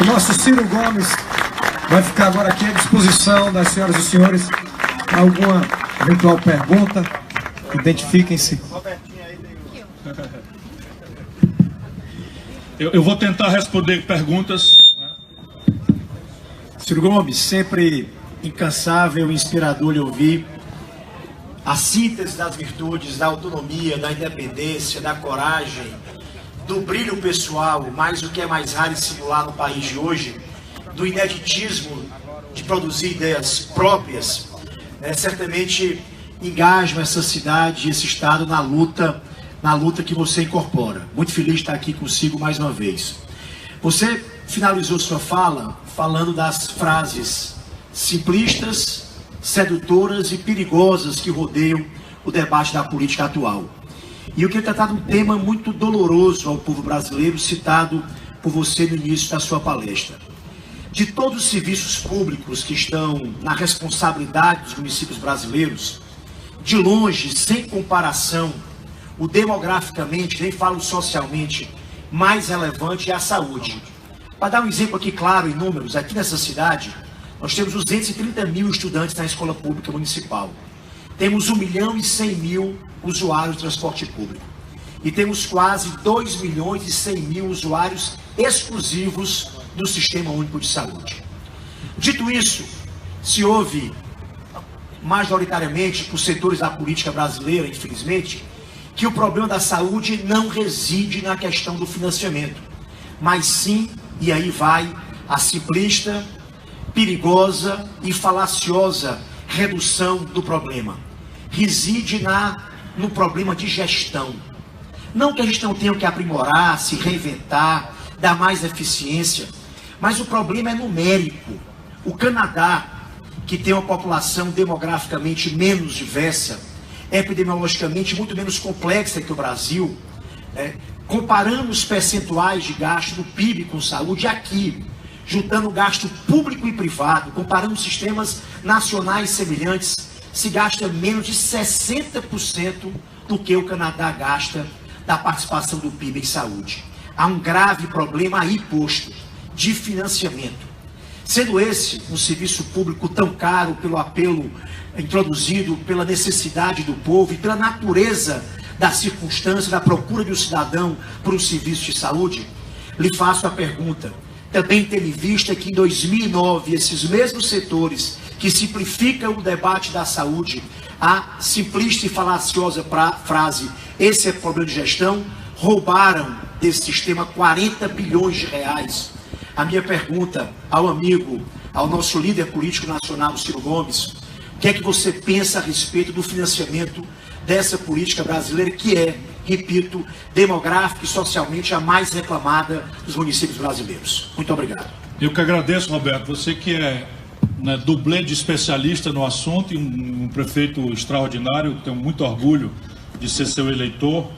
O nosso Ciro Gomes vai ficar agora aqui à disposição das senhoras e senhores. Alguma eventual pergunta? Identifiquem-se. Eu vou tentar responder perguntas. Ciro Gomes, sempre incansável e inspirador lhe ouvir. A síntese das virtudes, da autonomia, da independência, da coragem, do brilho pessoal, mais o que é mais raro e singular no país de hoje, do ineditismo de produzir ideias próprias, certamente engajam essa cidade e esse estado na luta que você incorpora. Muito feliz de estar aqui consigo mais uma vez. Você finalizou sua fala falando das frases simplistas, sedutoras e perigosas que rodeiam o debate da política atual. E eu queria tratar de um tema muito doloroso ao povo brasileiro, citado por você no início da sua palestra. De todos os serviços públicos que estão na responsabilidade dos municípios brasileiros, de longe, sem comparação, o demograficamente, nem falo socialmente, mais relevante é a saúde. Para dar um exemplo aqui claro em números, aqui nessa cidade, nós temos 230 mil estudantes na escola pública municipal. Temos 1.100.000 usuários de transporte público. E temos quase 2.100.000 usuários exclusivos do Sistema Único de Saúde. Dito isso, se ouve majoritariamente por setores da política brasileira, infelizmente, que o problema da saúde não reside na questão do financiamento, mas sim, e aí vai a simplista, perigosa e falaciosa redução do problema. Reside no problema de gestão. Não que a gestão tenha que aprimorar, se reinventar, dar mais eficiência, mas o problema é numérico. O Canadá, que tem uma população demograficamente menos diversa, epidemiologicamente muito menos complexa que o Brasil, comparando os percentuais de gasto do PIB com saúde aqui, juntando gasto público e privado, comparando sistemas nacionais semelhantes, se gasta menos de 60% do que o Canadá gasta da participação do PIB em saúde. Há um grave problema aí posto, de financiamento. Sendo esse um serviço público tão caro pelo apelo introduzido, pela necessidade do povo e pela natureza da circunstância, da procura de um cidadão por um serviço de saúde, lhe faço a pergunta, também tendo em vista que em 2009, esses mesmos setores que simplificam o debate da saúde, a simplista e falaciosa frase, esse é problema de gestão, roubaram desse sistema 40 bilhões de reais. A minha pergunta ao amigo, ao nosso líder político nacional, Ciro Gomes, o que é que você pensa a respeito do financiamento dessa política brasileira que é, repito, demográfica e socialmente a mais reclamada dos municípios brasileiros? Muito obrigado. Eu que agradeço, Roberto. Você que é dublê de especialista no assunto e um prefeito extraordinário, tenho muito orgulho de ser seu eleitor.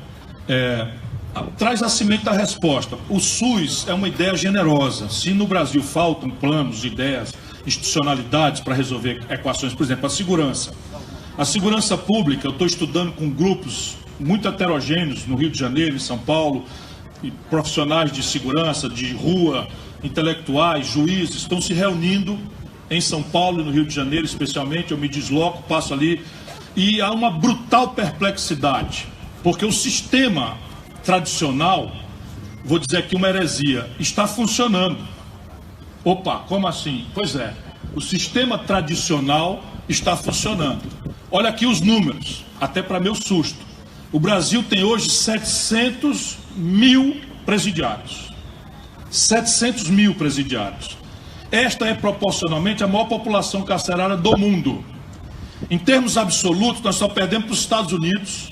Traz a semente da resposta. O SUS é uma ideia generosa. Se no Brasil faltam planos, ideias, institucionalidades para resolver equações, por exemplo, a segurança. A segurança pública, eu estou estudando com grupos muito heterogêneos no Rio de Janeiro, em São Paulo, e profissionais de segurança, de rua, intelectuais, juízes, estão se reunindo em São Paulo e no Rio de Janeiro, especialmente. Eu me desloco, passo ali, e há uma brutal perplexidade, porque o sistema tradicional, vou dizer aqui uma heresia, está funcionando. Opa, como assim? Pois é, o sistema tradicional está funcionando. Olha aqui os números, até para meu susto. O Brasil tem hoje 700 mil presidiários. 700 mil presidiários. Esta é proporcionalmente a maior população carcerária do mundo. Em termos absolutos, nós só perdemos para os Estados Unidos,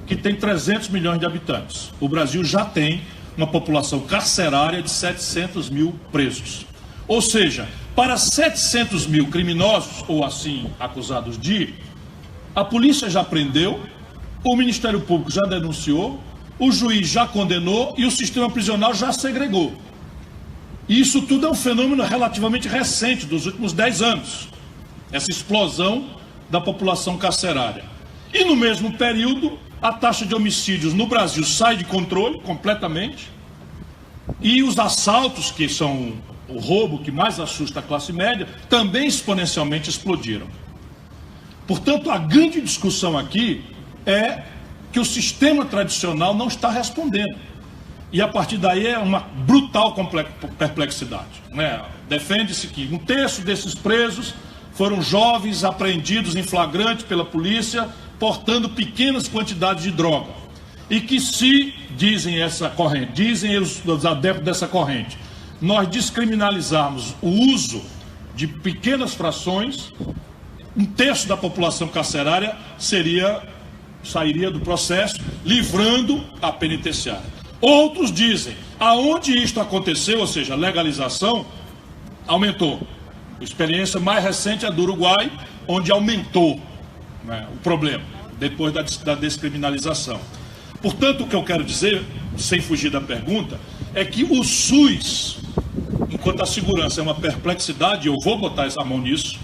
que tem 300 milhões de habitantes. O Brasil já tem uma população carcerária de 700 mil presos. Ou seja, para 700 mil criminosos, ou assim acusados de, a polícia já prendeu, o Ministério Público já denunciou, o juiz já condenou e o sistema prisional já segregou. E isso tudo é um fenômeno relativamente recente, dos últimos 10 anos. Essa explosão da população carcerária. E no mesmo período, a taxa de homicídios no Brasil sai de controle completamente. E os assaltos, que são o roubo que mais assusta a classe média, também exponencialmente explodiram. Portanto, a grande discussão aqui é que o sistema tradicional não está respondendo. E a partir daí é uma brutal perplexidade, né? Defende-se que 1/3 desses presos foram jovens apreendidos em flagrante pela polícia, portando pequenas quantidades de droga. E que se, dizem essa corrente, dizem os adeptos dessa corrente, nós descriminalizarmos o uso de pequenas frações, 1/3 da população carcerária sairia do processo, livrando a penitenciária. Outros dizem, aonde isto aconteceu, ou seja, a legalização, aumentou. A experiência mais recente é do Uruguai, onde aumentou, né, o problema, depois da descriminalização. Portanto, o que eu quero dizer, sem fugir da pergunta, é que o SUS, enquanto a segurança é uma perplexidade, eu vou botar essa mão nisso,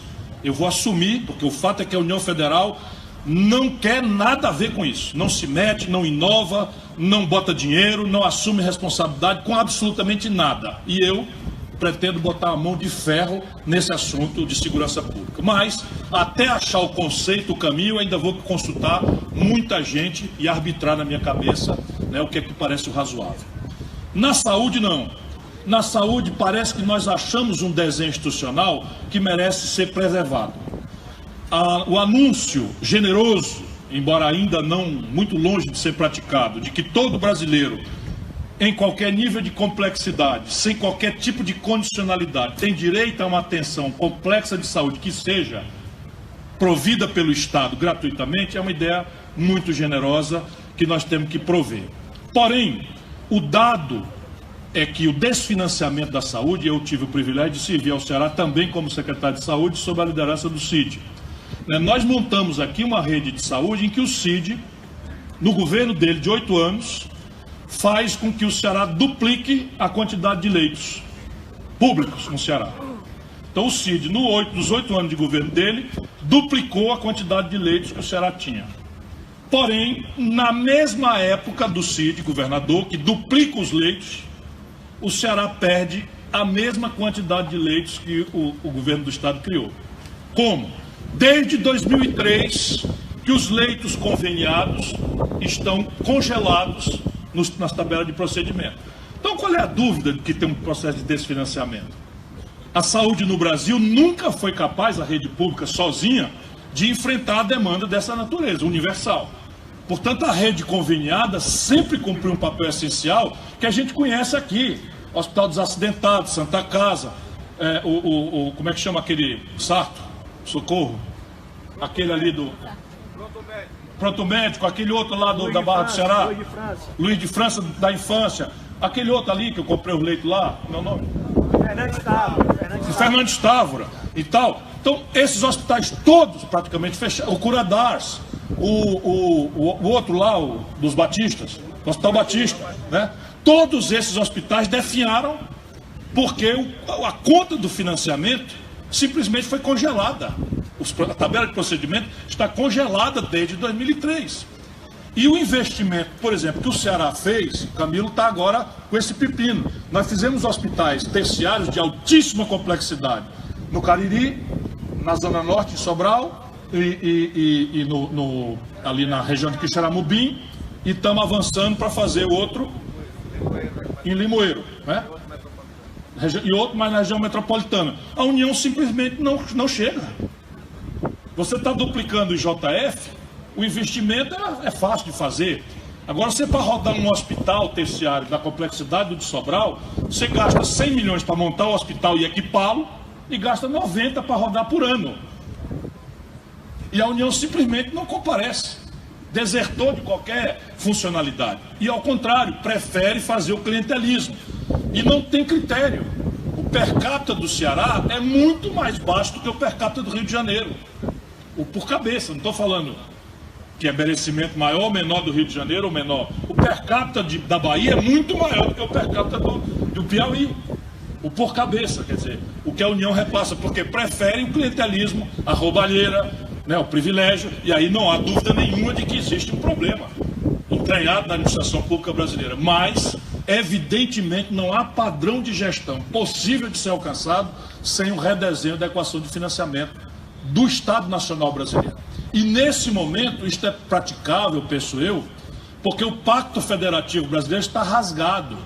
eu vou assumir, porque o fato é que a União Federal não quer nada a ver com isso, não se mete, não inova, não bota dinheiro, não assume responsabilidade com absolutamente nada. E eu pretendo botar a mão de ferro nesse assunto de segurança pública. Mas, até achar o conceito, o caminho, eu ainda vou consultar muita gente e arbitrar na minha cabeça, né, o que é que parece o razoável. Na saúde, não. Na saúde, parece que nós achamos um desenho institucional que merece ser preservado. O anúncio generoso, embora ainda não muito longe de ser praticado, de que todo brasileiro, em qualquer nível de complexidade, sem qualquer tipo de condicionalidade, tem direito a uma atenção complexa de saúde que seja provida pelo Estado gratuitamente, é uma ideia muito generosa que nós temos que prover. Porém, o dado é que o desfinanciamento da saúde, eu tive o privilégio de servir ao Ceará também como secretário de saúde, sob a liderança do CID. Nós montamos aqui uma rede de saúde em que o CID, no governo dele de 8 anos, faz com que o Ceará duplique a quantidade de leitos públicos no Ceará. Então o CID, nos 8 anos de governo dele, duplicou a quantidade de leitos que o Ceará tinha. Porém, na mesma época do CID, governador, que duplica os leitos, o Ceará perde a mesma quantidade de leitos que o governo do estado criou. Como? Desde 2003, que os leitos conveniados estão congelados nas tabelas de procedimento. Então, qual é a dúvida de que tem um processo de desfinanciamento? A saúde no Brasil nunca foi capaz, a rede pública sozinha, de enfrentar a demanda dessa natureza, universal. Portanto, a rede conveniada sempre cumpriu um papel essencial que a gente conhece aqui. Hospital dos Acidentados, Santa Casa, como é que chama aquele sarto? Socorro, aquele ali do Pronto Médico, aquele outro lá da Barra do Ceará, Luiz de França da infância, aquele outro ali que eu comprei o leito lá, meu nome? Fernandes Távora e tal. Então, esses hospitais todos praticamente fecharam, o Curadars, o outro lá, dos Batistas, o Hospital Batista, né? Todos esses hospitais definharam porque a conta do financiamento simplesmente foi congelada. A tabela de procedimento está congelada desde 2003. E o investimento, por exemplo, que o Ceará fez, o Camilo está agora com esse pepino. Nós fizemos hospitais terciários de altíssima complexidade no Cariri, na Zona Norte, em Sobral, e ali na região de Quixeramobim, e estamos avançando para fazer outro em Limoeiro, né? E outro mais na região metropolitana. A União simplesmente não chega. Você está duplicando o IJF, o investimento é fácil de fazer. Agora, você para rodar um hospital terciário da complexidade do de Sobral, você gasta 100 milhões para montar o hospital e equipá-lo, e gasta 90 para rodar por ano. E a União simplesmente não comparece. Desertou de qualquer funcionalidade. E, ao contrário, prefere fazer o clientelismo. E não tem critério. O per capita do Ceará é muito mais baixo do que o per capita do Rio de Janeiro. Por cabeça, não estou falando que é merecimento maior ou menor do Rio de Janeiro ou menor. O per capita da Bahia é muito maior do que o per capita do Piauí. O por cabeça, quer dizer, o que a União repassa, porque preferem o clientelismo, a roubalheira, né, o privilégio, e aí não há dúvida nenhuma de que existe um problema entranhado na administração pública brasileira. Mas evidentemente não há padrão de gestão possível de ser alcançado sem um redesenho da equação de financiamento do Estado Nacional Brasileiro. E nesse momento isto é praticável, penso eu, porque o Pacto Federativo Brasileiro está rasgado.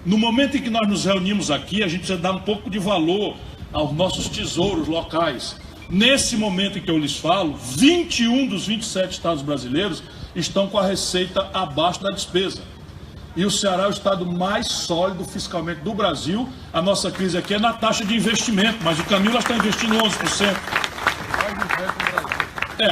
No momento em que nós nos reunimos aqui, a gente precisa dar um pouco de valor aos nossos tesouros locais. Nesse momento em que eu lhes falo, 21 dos 27 estados brasileiros estão com a receita abaixo da despesa. E o Ceará é o estado mais sólido fiscalmente do Brasil. A nossa crise aqui é na taxa de investimento, mas o Camilo está investindo 11%.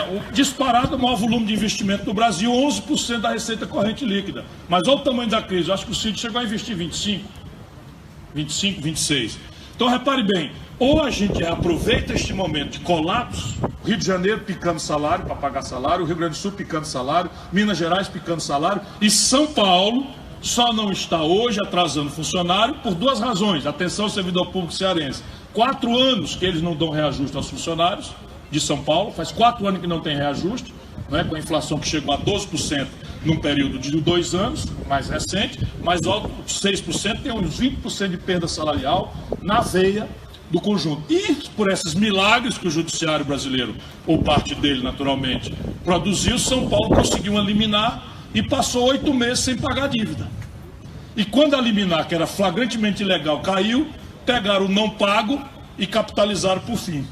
O disparado maior volume de investimento do Brasil, 11% da receita corrente líquida. Mas olha o tamanho da crise, eu acho que o Cid chegou a investir 25, 26. Então repare bem, ou a gente aproveita este momento de colapso, Rio de Janeiro picando salário para pagar salário, o Rio Grande do Sul picando salário, Minas Gerais picando salário, e São Paulo só não está hoje atrasando funcionário por duas razões. Atenção, servidor público cearense, 4 anos que eles não dão reajuste aos funcionários de São Paulo, faz 4 anos que não tem reajuste, né, com a inflação que chegou a 12% num período de 2 anos, mais recente, mais alto de 6%, tem uns 20% de perda salarial na veia do conjunto. E por esses milagres que o judiciário brasileiro, ou parte dele naturalmente, produziu, São Paulo conseguiu uma liminar e passou 8 meses sem pagar a dívida. E quando a liminar, que era flagrantemente ilegal, caiu, pegaram o não pago e capitalizaram por fim.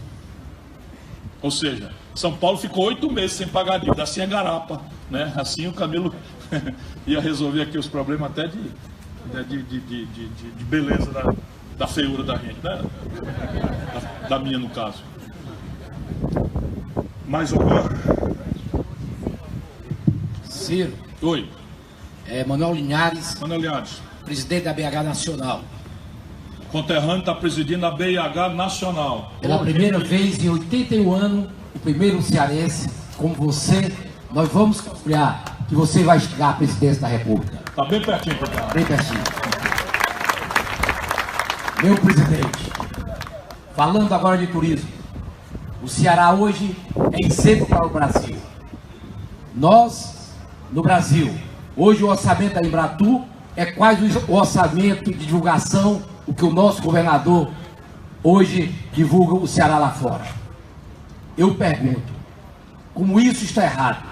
Ou seja, São Paulo ficou 8 meses sem pagar a dívida. Assim é garapa, né? Assim o Camilo ia resolver aqui os problemas até de beleza da feiura da gente, né? Da minha, no caso. Mais alguma? Ciro. Oi. Manuel Linhares. Manuel Linhares. Presidente da BH Nacional. Conterrâneo está presidindo a BH Nacional. Pela primeira vez em 81 anos, o primeiro cearense, como você, nós vamos confiar que você vai chegar à presidência da República. Está bem pertinho, cara. Bem pertinho. Meu presidente, falando agora de turismo, o Ceará hoje é exemplo para o Brasil. Nós, no Brasil, hoje o orçamento da Embratur é quase o orçamento de divulgação o que o nosso governador hoje divulga o Ceará lá fora. Eu pergunto, como isso está errado?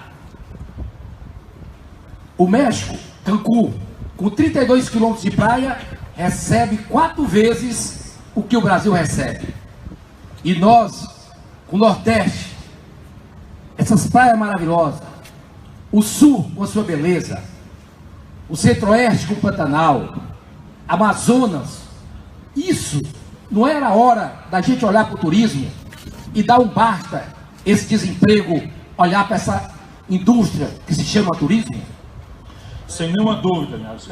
O México, Cancún, com 32 quilômetros de praia, recebe 4 vezes o que o Brasil recebe. E nós, o Nordeste, essas praias maravilhosas, o Sul com a sua beleza, o Centro-Oeste com o Pantanal, Amazonas, isso não era a hora da gente olhar para o turismo e dar um basta esse desemprego, olhar para essa indústria que se chama turismo? Sem nenhuma dúvida, Linhares.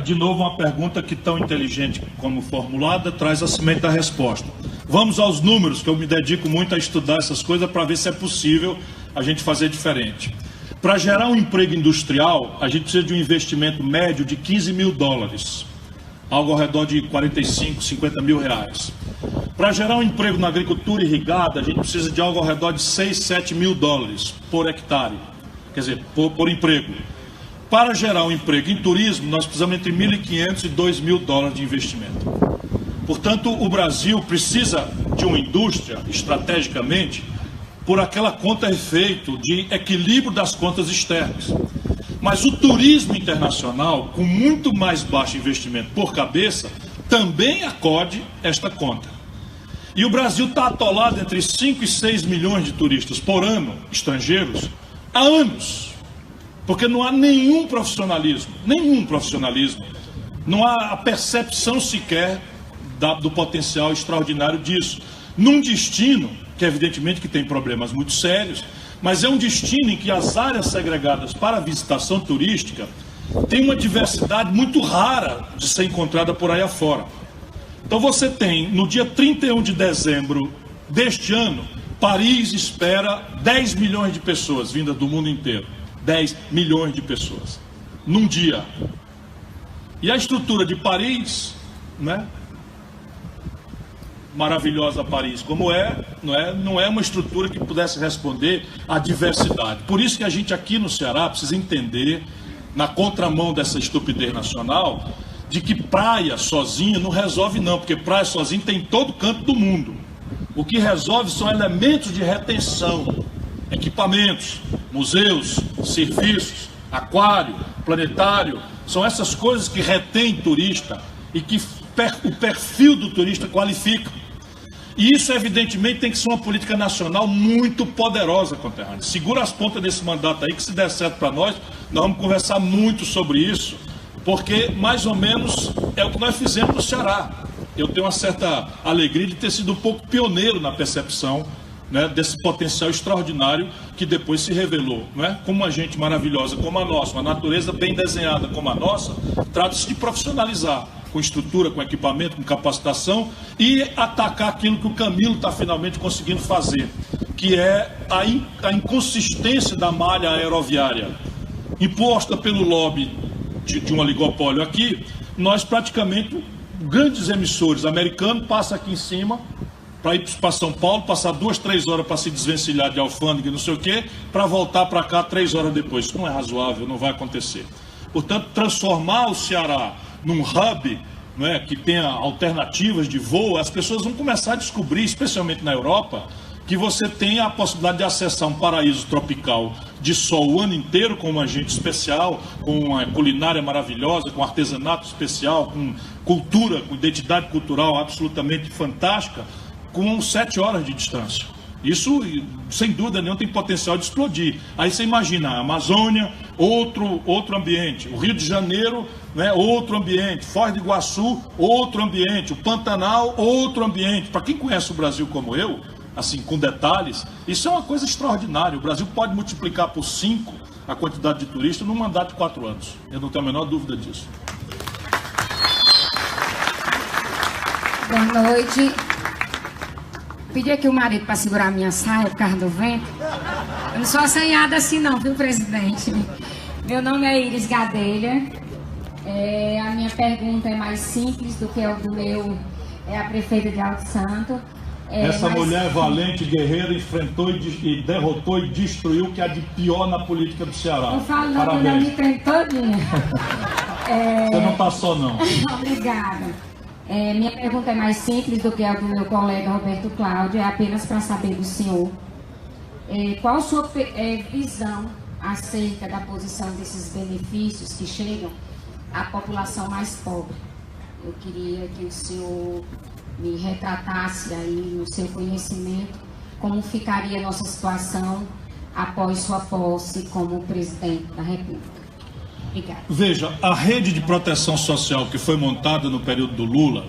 De novo uma pergunta que tão inteligente como formulada traz a semente da resposta. Vamos aos números, que eu me dedico muito a estudar essas coisas para ver se é possível a gente fazer diferente. Para gerar um emprego industrial, a gente precisa de um investimento médio de 15 mil dólares, algo ao redor de 45, 50 mil reais. Para gerar um emprego na agricultura irrigada, a gente precisa de algo ao redor de 6, 7 mil dólares por hectare, quer dizer, por emprego. Para gerar um emprego em turismo, nós precisamos entre 1.500 e 2.000 dólares de investimento. Portanto, o Brasil precisa de uma indústria, estrategicamente, por aquela conta-efeito de equilíbrio das contas externas. Mas o turismo internacional, com muito mais baixo investimento por cabeça, também acode esta conta. E o Brasil está atolado entre 5 e 6 milhões de turistas por ano, estrangeiros, há anos. Porque não há nenhum profissionalismo, não há a percepção sequer do potencial extraordinário disso. Num destino, que evidentemente que tem problemas muito sérios, mas é um destino em que as áreas segregadas para a visitação turística têm uma diversidade muito rara de ser encontrada por aí afora. Então você tem, no dia 31 de dezembro deste ano, Paris espera 10 milhões de pessoas vindas do mundo inteiro. 10 milhões de pessoas num dia. E a estrutura de Paris, né? Maravilhosa Paris como não é uma estrutura que pudesse responder à diversidade. Por isso que a gente aqui no Ceará precisa entender na contramão dessa estupidez nacional, de que praia sozinha não resolve não, porque praia sozinha tem em todo canto do mundo. O que resolve são elementos de retenção, equipamentos, museus, serviços, aquário, planetário, são essas coisas que retêm turista e que o perfil do turista qualifica. E isso, evidentemente, tem que ser uma política nacional muito poderosa, conterrâneo. Segura as pontas desse mandato aí, que se der certo para nós vamos conversar muito sobre isso, porque, mais ou menos, é o que nós fizemos no Ceará. Eu tenho uma certa alegria de ter sido um pouco pioneiro na percepção, né, desse potencial extraordinário que depois se revelou, né? Como uma gente maravilhosa como a nossa, uma natureza bem desenhada como a nossa, trata-se de profissionalizar, com estrutura, com equipamento, com capacitação, e atacar aquilo que o Camilo está finalmente conseguindo fazer, que é a inconsistência da malha aeroviária imposta pelo lobby de um oligopólio aqui. Nós praticamente, grandes emissores americanos passam aqui em cima para ir para São Paulo, passar 2, 3 horas para se desvencilhar de alfândega e não sei o quê, para voltar para cá 3 horas depois. Isso não é razoável, não vai acontecer. Portanto, transformar o Ceará num hub, não é, que tenha alternativas de voo, as pessoas vão começar a descobrir, especialmente na Europa, que você tem a possibilidade de acessar um paraíso tropical de sol o ano inteiro, com um agente especial, com uma culinária maravilhosa, com artesanato especial, com cultura, com identidade cultural absolutamente fantástica, com 7 horas de distância. Isso, sem dúvida nenhuma, tem potencial de explodir. Aí você imagina a Amazônia, outro ambiente. O Rio de Janeiro, né, outro ambiente. Foz do Iguaçu, outro ambiente. O Pantanal, outro ambiente. Para quem conhece o Brasil como eu, assim, com detalhes, isso é uma coisa extraordinária. O Brasil pode multiplicar por 5 a quantidade de turistas num mandato de 4 anos. Eu não tenho a menor dúvida disso. Boa noite. Pedi aqui o marido para segurar a minha saia por causa do vento. Eu não sou assanhada assim não, viu, presidente? Meu nome é Iris Gadelha. A minha pergunta é mais simples do que a do meu, a prefeita de Alto Santo. Essa mulher valente, guerreira, enfrentou e derrotou e destruiu o que há de pior na política do Ceará. Não falo não, quando eu me tremo todinha. Você não está só não. Obrigada. Minha pergunta é mais simples do que a do meu colega Roberto Cláudio, é apenas para saber do senhor qual a sua visão acerca da posição desses benefícios que chegam à população mais pobre. Eu queria que o senhor me retratasse aí no seu conhecimento como ficaria a nossa situação após sua posse como presidente da República. Obrigada. Veja, a rede de proteção social que foi montada no período do Lula,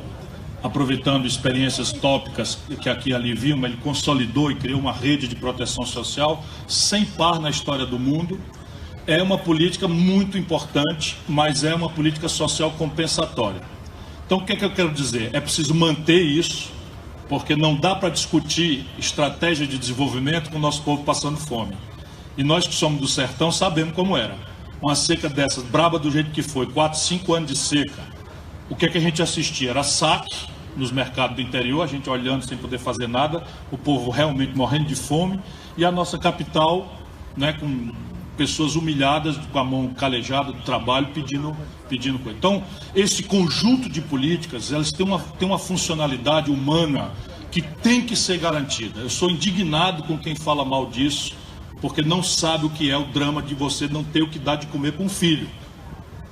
aproveitando experiências tópicas que aqui e ali vimos, ele consolidou e criou uma rede de proteção social sem par na história do mundo. É uma política muito importante, mas é uma política social compensatória. Então, o que é que eu quero dizer? É preciso manter isso, porque não dá para discutir estratégia de desenvolvimento com o nosso povo passando fome. E nós que somos do sertão sabemos como era. Uma seca dessas, braba do jeito que foi, 4, 5 anos de seca. O que é que a gente assistia? Era saque nos mercados do interior, a gente olhando sem poder fazer nada, o povo realmente morrendo de fome, e a nossa capital, né, com pessoas humilhadas, com a mão calejada do trabalho, pedindo coisa. Então, esse conjunto de políticas, elas têm uma funcionalidade humana que tem que ser garantida. Eu sou indignado com quem fala mal disso, porque não sabe o que é o drama de você não ter o que dar de comer para um filho.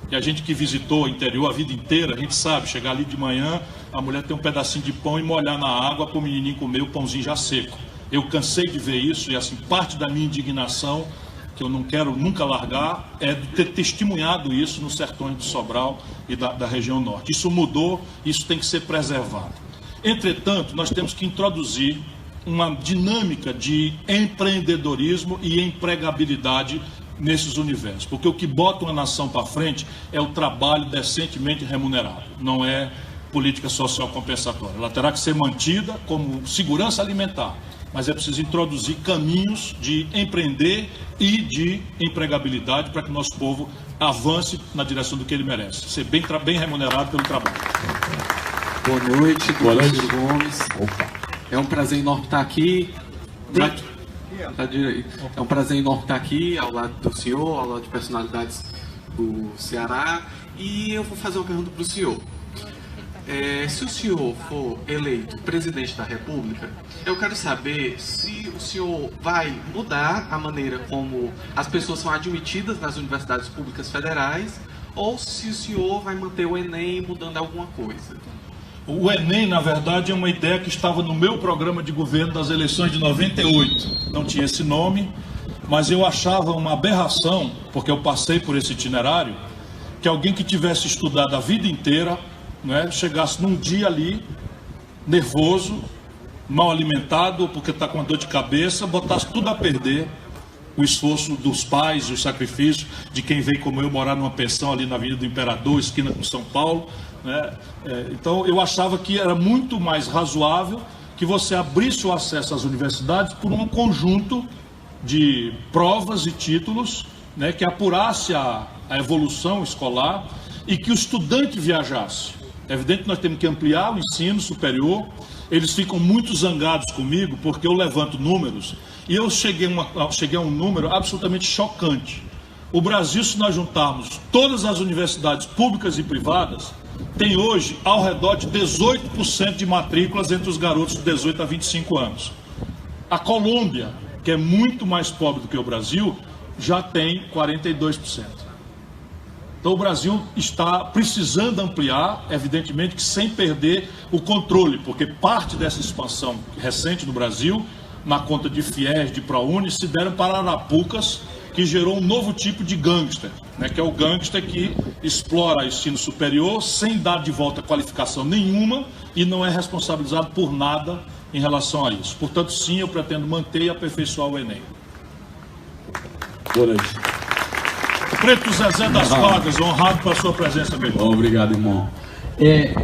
E a gente que visitou o interior a vida inteira, a gente sabe, chegar ali de manhã, a mulher tem um pedacinho de pão e molhar na água para o menininho comer o pãozinho já seco. Eu cansei de ver isso e, assim, parte da minha indignação, que eu não quero nunca largar, é de ter testemunhado isso nos sertões de Sobral e da região norte. Isso mudou, isso tem que ser preservado. Entretanto, nós temos que introduzir uma dinâmica de empreendedorismo e empregabilidade nesses universos, porque o que bota uma nação para frente é o trabalho decentemente remunerado, não é política social compensatória. Ela terá que ser mantida como segurança alimentar, mas é preciso introduzir caminhos de empreender e de empregabilidade para que o nosso povo avance na direção do que ele merece, ser bem remunerado pelo trabalho. Boa noite, Ciro Gomes. Opa. É um prazer enorme estar aqui. É um prazer enorme estar aqui ao lado do senhor, ao lado de personalidades do Ceará e eu vou fazer uma pergunta para o senhor. Se o senhor for eleito presidente da República, eu quero saber se o senhor vai mudar a maneira como as pessoas são admitidas nas universidades públicas federais ou se o senhor vai manter o Enem mudando alguma coisa. O Enem, na verdade, é uma ideia que estava no meu programa de governo das eleições de 98. Não tinha esse nome, mas eu achava uma aberração, porque eu passei por esse itinerário, que alguém que tivesse estudado a vida inteira, né, chegasse num dia ali, nervoso, mal alimentado, porque está com dor de cabeça, botasse tudo a perder, o esforço dos pais, o sacrifício de quem veio como eu morar numa pensão ali na Avenida do Imperador, esquina com São Paulo, né? Então eu achava que era muito mais razoável que você abrisse o acesso às universidades por um conjunto de provas e títulos, né, que apurasse a evolução escolar e que o estudante viajasse. É evidente que nós temos que ampliar o ensino superior. Eles ficam muito zangados comigo porque eu levanto números e eu cheguei a um número absolutamente chocante. O Brasil, se nós juntarmos todas as universidades públicas e privadas, tem hoje ao redor de 18% de matrículas entre os garotos de 18 a 25 anos. A Colômbia, que é muito mais pobre do que o Brasil, já tem 42%. Então o Brasil está precisando ampliar, evidentemente que sem perder o controle, porque parte dessa expansão recente no Brasil, na conta de FIES, de ProUni, se deram para Arapucas, que gerou um novo tipo de gangster, né, que é o gangster que explora o ensino superior sem dar de volta qualificação nenhuma e não é responsabilizado por nada em relação a isso. Portanto, sim, eu pretendo manter e aperfeiçoar o Enem. Boa noite. Preto Zezé das Vagas, honrado pela sua presença, meu irmão. Obrigado, irmão.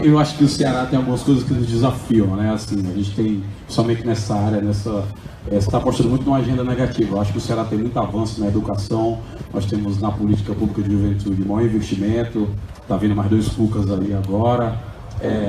Eu acho que o Ceará tem algumas coisas que nos desafiam, né? Assim, a gente tem, principalmente nessa área, você está apostando muito numa agenda negativa. Eu acho que o Ceará tem muito avanço na educação, nós temos na política pública de juventude maior investimento, está vindo mais 2 PUCAs ali agora,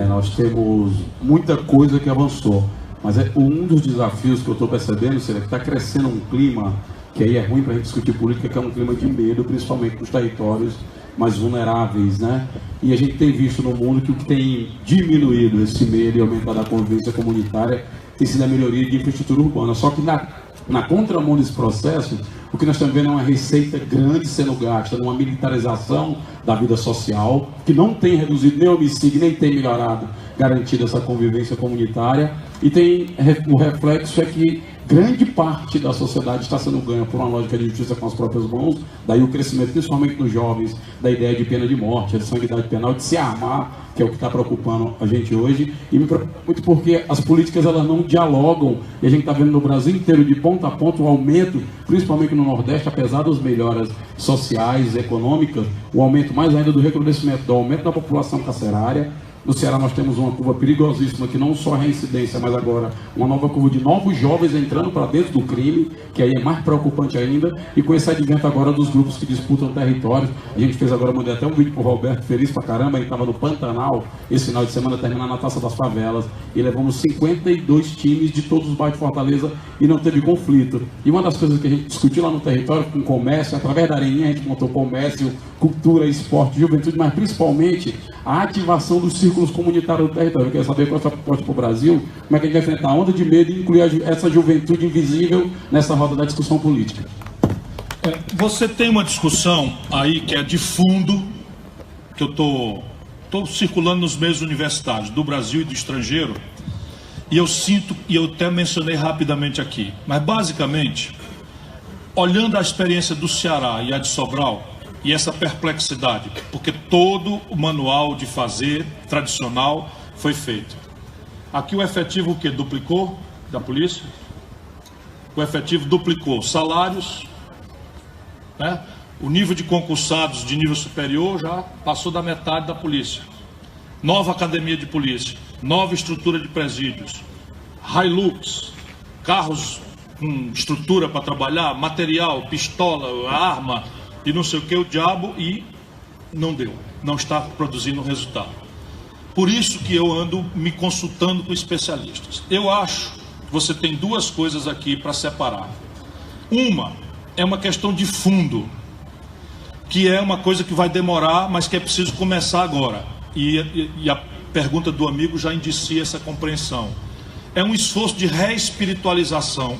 nós temos muita coisa que avançou. Mas um dos desafios que eu estou percebendo, Ceará, é que está crescendo um clima que aí é ruim para a gente discutir política, que é um clima de medo, principalmente nos territórios mais vulneráveis, né? E a gente tem visto no mundo que o que tem diminuído esse medo e aumentado a convivência comunitária tem sido a melhoria de infraestrutura urbana. Só que na contramão desse processo, o que nós estamos vendo é uma receita grande sendo gasta numa militarização da vida social, que não tem reduzido nem o homicídio, nem tem melhorado, garantido essa convivência comunitária. E o reflexo é que grande parte da sociedade está sendo ganha por uma lógica de justiça com as próprias mãos, daí o crescimento, principalmente nos jovens, da ideia de pena de morte, a sanguinidade penal, de se armar, que é o que está preocupando a gente hoje, e me preocupa muito porque as políticas elas não dialogam, e a gente está vendo no Brasil inteiro, de ponta a ponta, o aumento, principalmente no Nordeste, apesar das melhoras sociais, econômicas, o aumento mais ainda do recrudescimento, do aumento da população carcerária. No Ceará nós temos uma curva perigosíssima, que não só a reincidência, mas agora uma nova curva de novos jovens entrando para dentro do crime, que aí é mais preocupante ainda, e com esse advento agora dos grupos que disputam territórios. A gente fez agora, mandei até um vídeo pro Roberto, feliz pra caramba, ele estava no Pantanal, esse final de semana, terminando a Taça das Favelas, e levamos 52 times de todos os bairros de Fortaleza e não teve conflito. E uma das coisas que a gente discutiu lá no território, com o comércio, através da Areninha, a gente montou comércio, cultura, esporte, juventude, mas principalmente a ativação dos círculos comunitários do território. Eu quero saber qual é a sua proposta para o Brasil, como é que a gente vai enfrentar a onda de medo e incluir essa juventude invisível nessa roda da discussão política. Você tem uma discussão aí que é de fundo, que eu estou circulando nos meios universitários do Brasil e do estrangeiro, e eu sinto, e eu até mencionei rapidamente aqui, mas basicamente, olhando a experiência do Ceará e a de Sobral, e essa perplexidade, porque todo o manual de fazer tradicional foi feito. Aqui o efetivo o que? Duplicou da polícia? O efetivo duplicou salários, né? O nível de concursados de nível superior já passou da metade da polícia. Nova academia de polícia, nova estrutura de presídios, Hilux, carros com estrutura para trabalhar, material, pistola, arma e não sei o que, o diabo, e não deu, não está produzindo resultado. Por isso que eu ando me consultando com especialistas. Eu acho que você tem 2 coisas aqui para separar. Uma é uma questão de fundo. que é uma coisa que vai demorar, mas que é preciso começar agora. E a pergunta do amigo já indicia essa compreensão. É um esforço de reespiritualização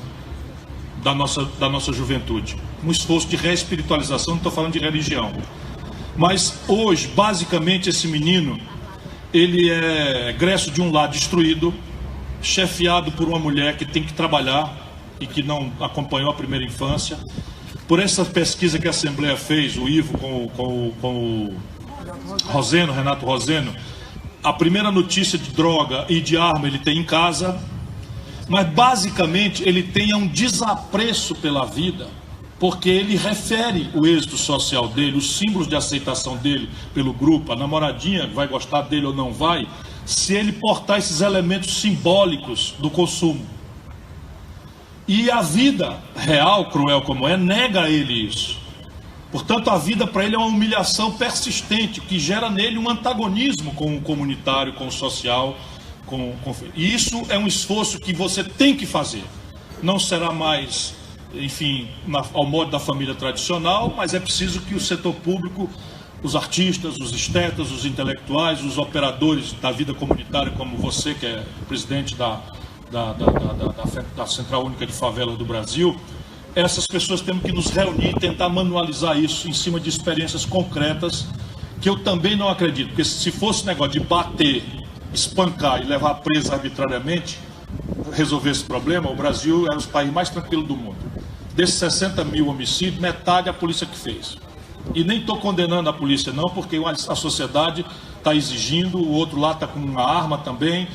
da nossa juventude. Um esforço de reespiritualização, não estou falando de religião. Mas hoje, basicamente, esse menino, ele é egresso de um lar destruído, chefiado por uma mulher que tem que trabalhar e que não acompanhou a primeira infância. Por essa pesquisa que a Assembleia fez, o Ivo com o Roseno, Renato Roseno, a primeira notícia de droga e de arma ele tem em casa, mas basicamente ele tem um desapreço pela vida, porque ele refere o êxito social dele, os símbolos de aceitação dele pelo grupo, a namoradinha vai gostar dele ou não vai, se ele portar esses elementos simbólicos do consumo. E a vida real, cruel como é, nega a ele isso. Portanto, a vida para ele é uma humilhação persistente, que gera nele um antagonismo com o comunitário, com o social. E isso é um esforço que você tem que fazer. Não será mais, enfim, ao modo da família tradicional, mas é preciso que o setor público, os artistas, os estetas, os intelectuais, os operadores da vida comunitária, como você, que é presidente da Central Única de Favelas do Brasil, essas pessoas temos que nos reunir e tentar manualizar isso em cima de experiências concretas, que eu também não acredito, porque se fosse negócio de bater, espancar e levar preso arbitrariamente, resolver esse problema, o Brasil era o país mais tranquilo do mundo. Desses 60 mil homicídios, metade a polícia que fez. E nem estou condenando a polícia não, porque a sociedade está exigindo, o outro lá está com uma arma também,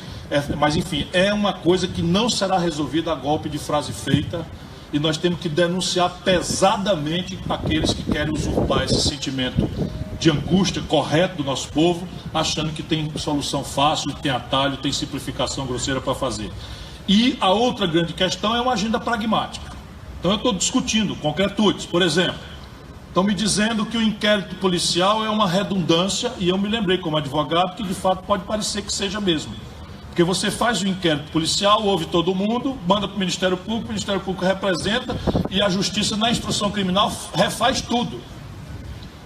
mas enfim, é uma coisa que não será resolvida a golpe de frase feita, e nós temos que denunciar pesadamente aqueles que querem usurpar esse sentimento de angústia correto do nosso povo, achando que tem solução fácil, tem atalho, tem simplificação grosseira para fazer. E a outra grande questão é uma agenda pragmática. Então eu estou discutindo concretudes. Por exemplo, estão me dizendo que o inquérito policial é uma redundância, e eu me lembrei como advogado que de fato pode parecer que seja mesmo. Porque você faz o inquérito policial, ouve todo mundo, manda para o Ministério Público representa, e a Justiça, na instrução criminal, refaz tudo.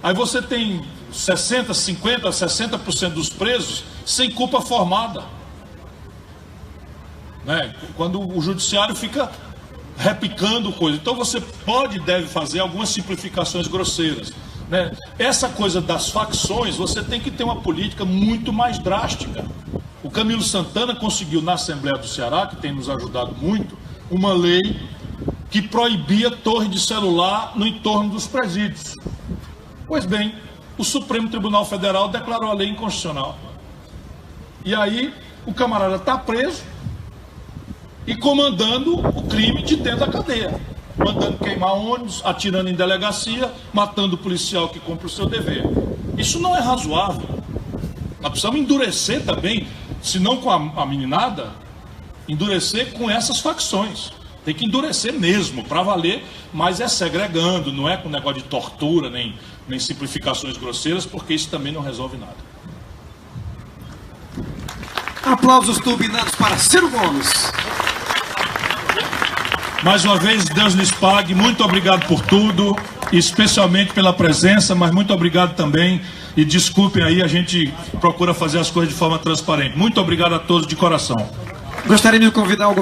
Aí você tem 60%, 50%, 60% dos presos sem culpa formada. Né? Quando o judiciário fica repicando coisa. Então você pode e deve fazer algumas simplificações grosseiras. Né? Essa coisa das facções, você tem que ter uma política muito mais drástica. O Camilo Santana conseguiu na Assembleia do Ceará, que tem nos ajudado muito, uma lei que proibia torre de celular no entorno dos presídios. Pois bem, o Supremo Tribunal Federal declarou a lei inconstitucional. E aí o camarada está preso e comandando o crime de dentro da cadeia. Mandando queimar ônibus, atirando em delegacia, matando o policial que cumpre o seu dever. Isso não é razoável. Nós precisamos endurecer também, se não com a meninada, endurecer com essas facções. Tem que endurecer mesmo, para valer, mas é segregando, não é com negócio de tortura, nem simplificações grosseiras, porque isso também não resolve nada. Aplausos turbinados para Ciro Gomes. Mais uma vez, Deus lhes pague. Muito obrigado por tudo, especialmente pela presença, mas muito obrigado também. E desculpem aí, a gente procura fazer as coisas de forma transparente. Muito obrigado a todos de coração. Gostaria de convidar o